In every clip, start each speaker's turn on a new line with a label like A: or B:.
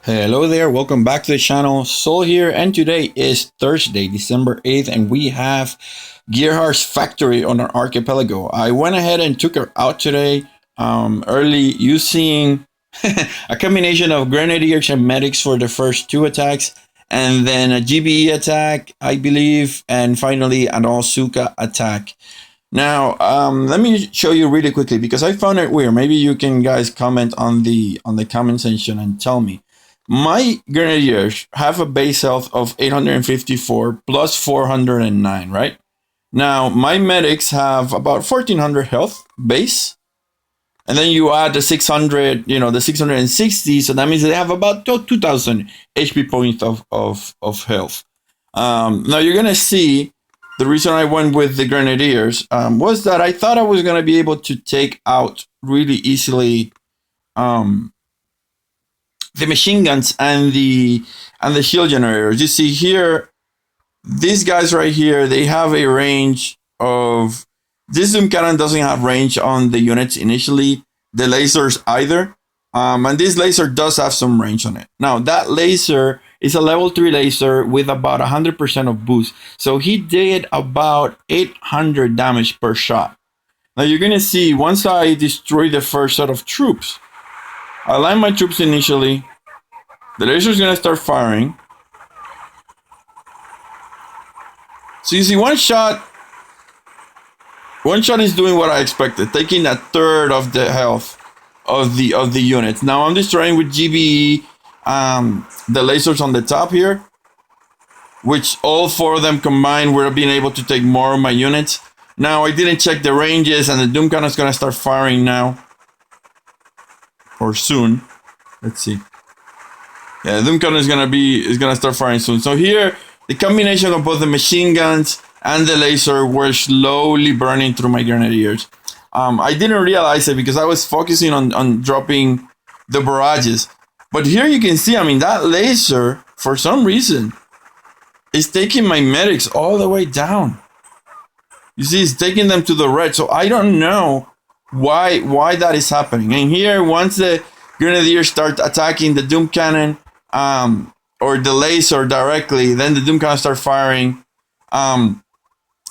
A: Hello there, welcome back to the channel. Sol here, and today is Thursday, December 8th, and we have Gearheart Factory on our archipelago. I went ahead and took her out today early using a combination of Grenadiers and medics for the first two attacks, and then a GBE attack, I believe, and finally an All Zookas attack. Now, let me show you really quickly because I found it weird. Maybe you can guys comment on the comment section and tell me. My Grenadiers have a base health of 854 plus 409, right? Now, my medics have about 1400 health base. And then you add the 600, the 660. So that means they have about 2000 HP points of health. Now, you're going to see the reason I went with the Grenadiers was that I thought I was going to be able to take out really easily the machine guns and the shield generators. You see here, these guys right here, they have a range of, this zoom cannon doesn't have range on the units initially, the lasers either, and this laser does have some range on it. Now that laser is a level 3 laser with about 100% of boost, so he did about 800 damage per shot. Now you're gonna see, once I destroy the first set of troops, I line my troops initially. The laser is going to start firing. So you see, one shot is doing what I expected, taking a third of the health of the units. Now I'm destroying with GBE the lasers on the top here, which all four of them combined were being able to take more of my units. Now I didn't check the ranges, and the Doom Cannon is going to start firing now. Or soon. Let's see. Yeah, the Doom Cannon is gonna start firing soon. So here, the combination of both the machine guns and the laser were slowly burning through my Grenadiers. I didn't realize it because I was focusing on dropping the barrages. But here you can see, I mean, that laser, for some reason, is taking my medics all the way down. You see, it's taking them to the red. So I don't know why that is happening. And here, once the Grenadiers start attacking the Doom Cannon or the laser directly, then the Doom Cannon start firing. And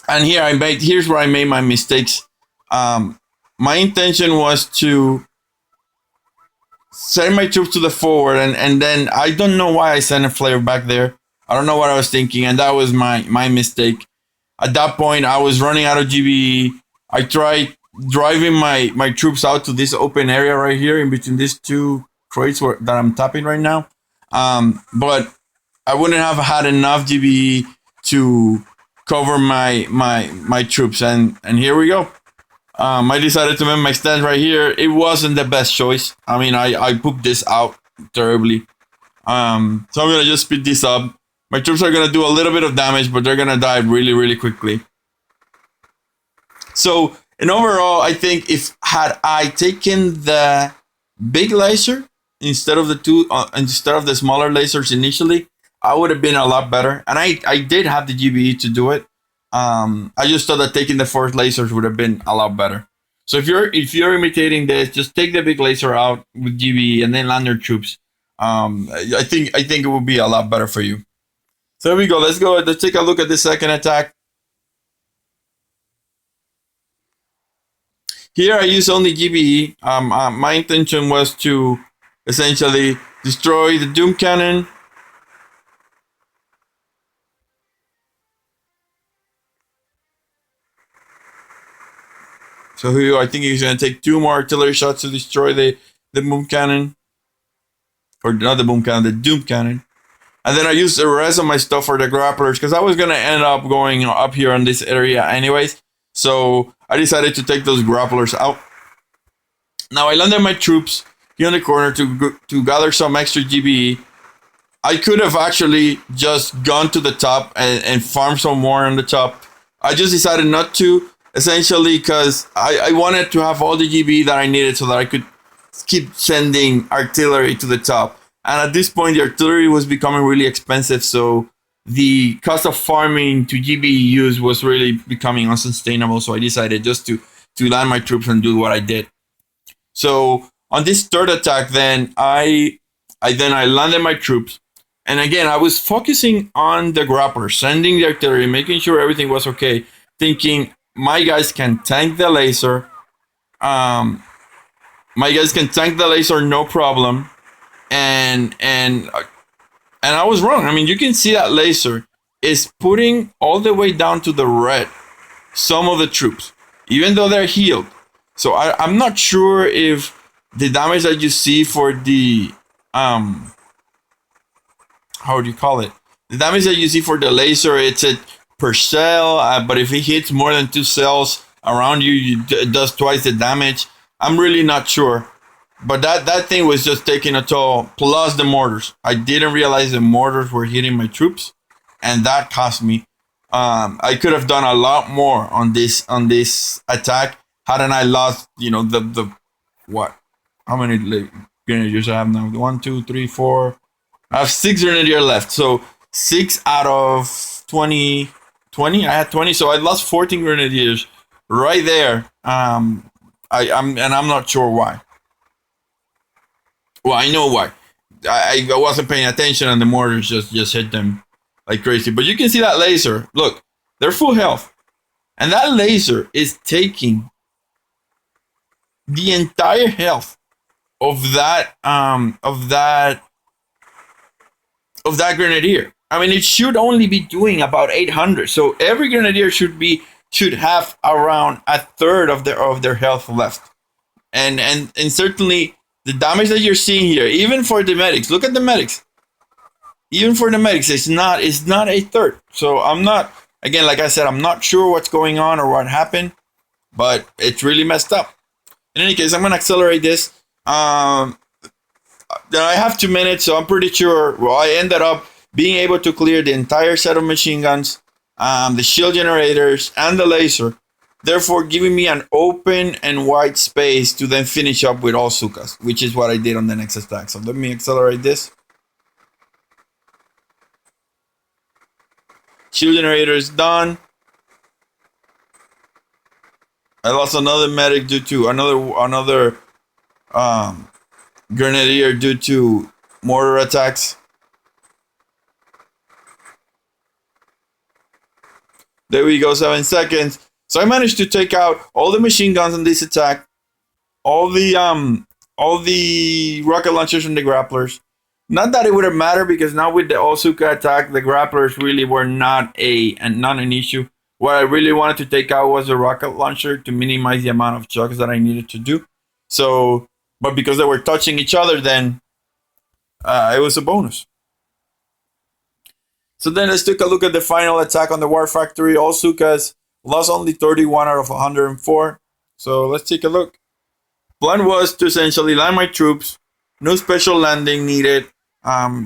A: here's where I made my mistakes. My intention was to send my troops to the forward, and then I don't know why I sent a flare back there. I don't know what I was thinking, and that was my mistake. At that point, I was running out of GBE. I tried driving my troops out to this open area right here in between these two crates that I'm tapping right now. But I wouldn't have had enough GBE to cover my troops, and here we go. I decided to make my stand right here. It wasn't the best choice. I mean, I pooped this out terribly. So I'm gonna just speed this up. My troops are gonna do a little bit of damage, but they're gonna die really, really quickly. So, and overall, I think had I taken the big laser instead of the smaller lasers initially, I would have been a lot better. And I did have the GBE to do it. I just thought that taking the fourth lasers would have been a lot better. So if you're imitating this, just take the big laser out with GBE and then land your troops. I think it would be a lot better for you. So here we go. Let's take a look at the second attack. Here I use only GBE. My intention was to essentially destroy the Doom Cannon. So here I think he's going to take 2 more artillery shots to destroy the Boom Cannon. Or not the Boom Cannon, the Doom Cannon. And then I used the rest of my stuff for the grapplers because I was going to end up going up here in this area anyways. So I decided to take those grapplers out. Now I landed my troops here in the corner to gather some extra GBE. I could have actually just gone to the top and farmed some more on the top. I just decided not to, essentially because I wanted to have all the GBE that I needed so that I could keep sending artillery to the top. And at this point, the artillery was becoming really expensive, so the cost of farming to GBE use was really becoming unsustainable. So I decided just to land my troops and do what I did. So on this third attack, then I I landed my troops. And again, I was focusing on the grappler, sending the artillery, making sure everything was okay, thinking my guys can tank the laser. My guys can tank the laser, no problem. And I was wrong. I mean, you can see that laser is putting all the way down to the red some of the troops, even though they're healed. So I'm not sure if the damage that you see for the how do you call it? The damage that you see for the laser, it's a per cell, but if it hits more than 2 cells around you, it does twice the damage. I'm really not sure. But that thing was just taking a toll, plus the mortars. I didn't realize the mortars were hitting my troops, and that cost me. I could have done a lot more on this attack hadn't I lost, the what? How many grenadiers I have now? 1, 2, 3, 4. I have 6 grenadier left. So 6 out of 20. I had 20, so I lost 14 grenadiers right there. I'm not sure why. Well, I know why. I wasn't paying attention, and the mortars just hit them like crazy. But you can see that laser. Look, they're full health, and that laser is taking the entire health of that grenadier. I mean, it should only be doing about 800. So every grenadier should have around a third of their health left, and certainly. The damage that you're seeing here, even for the medics, look at the medics. Even for the medics, it's not a third. So I'm not, again, like I said, I'm not sure what's going on or what happened, but it's really messed up. In any case, I'm gonna accelerate this. I have 2 minutes, so I'm pretty sure. Well, I ended up being able to clear the entire set of machine guns, the shield generators, and the laser. Therefore, giving me an open and wide space to then finish up with all Zookas, which is what I did on the next attack. So let me accelerate this. Shield generator is done. I lost another medic due to another grenadier due to mortar attacks. There we go, 7 seconds. So I managed to take out all the machine guns on this attack, all the rocket launchers and the grapplers. Not that it would have mattered, because now with the All Zookas attack, the grapplers really were not an issue. What I really wanted to take out was the rocket launcher to minimize the amount of chucks that I needed to do. So, but because they were touching each other, then it was a bonus. So then let's take a look at the final attack on the War Factory. All Zookas lost only 31 out of 104. So let's take a look. Plan was to essentially land my troops. No special landing needed.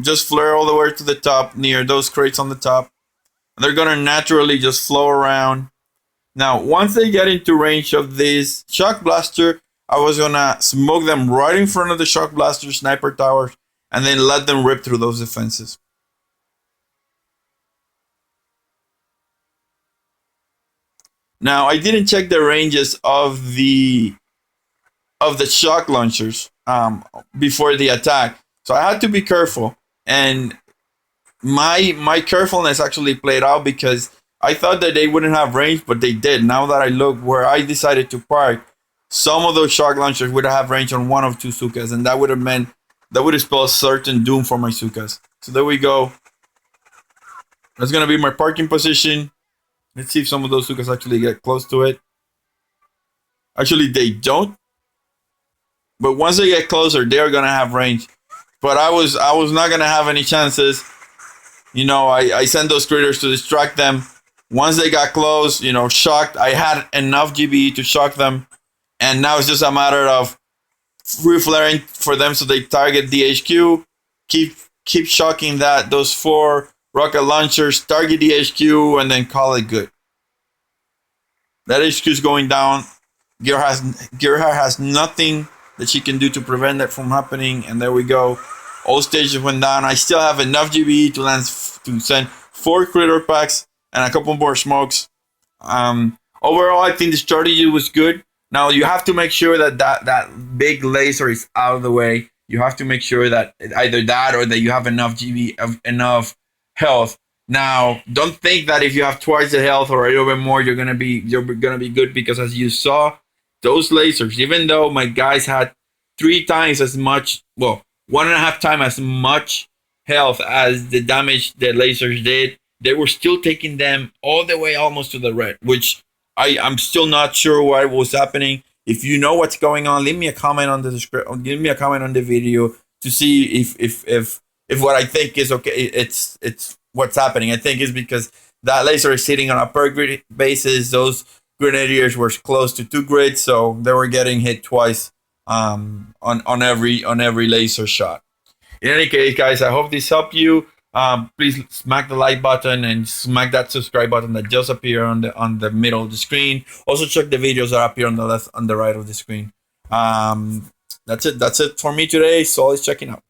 A: Just flare all the way to the top near those crates on the top. They're going to naturally just flow around. Now, once they get into range of this shock blaster, I was going to smoke them right in front of the shock blaster sniper towers and then let them rip through those defenses. Now, I didn't check the ranges of the shock launchers before the attack, so I had to be careful. And my carefulness actually played out, because I thought that they wouldn't have range, but they did. Now that I look where I decided to park, some of those shock launchers would have range on 1 of 2 Zookas, and that would have spelled certain doom for my Zookas. So there we go. That's gonna be my parking position. Let's see if some of those Zookas actually get close to it. Actually, they don't. But once they get closer, they're gonna have range. But I was not gonna have any chances. I sent those critters to distract them. Once they got close, shocked. I had enough GBE to shock them, and now it's just a matter of free flaring for them so they target the HQ. Keep shocking those 4 rocket launchers, target the HQ, and then call it good. That HQ is going down. Gearheart has nothing that she can do to prevent that from happening, and there we go. All stages went down. I still have enough GBE to send 4 critter packs and a couple more smokes. Overall, I think the strategy was good. Now you have to make sure that big laser is out of the way. You have to make sure that either that or that you have enough GB, enough health. Now, don't think that if you have twice the health or a little bit more, you're gonna be good, because as you saw, those lasers, even though my guys had 3 times as much, well, 1.5 times as much health as the damage the lasers did, they were still taking them all the way almost to the red, which I'm still not sure what was happening. If you know what's going on, leave me a comment on the description. Give me a comment on the video to see if what I think is okay. It's what's happening. I think is because that laser is sitting on a per grid basis. Those Grenadiers were close to 2 grids, so they were getting hit twice on every laser shot. In any case, guys, I hope this helped you. Please smack the like button and smack that subscribe button that just appear on the middle of the screen. Also check the videos that appear on the left, on the right of the screen. That's it for me today. So always checking out.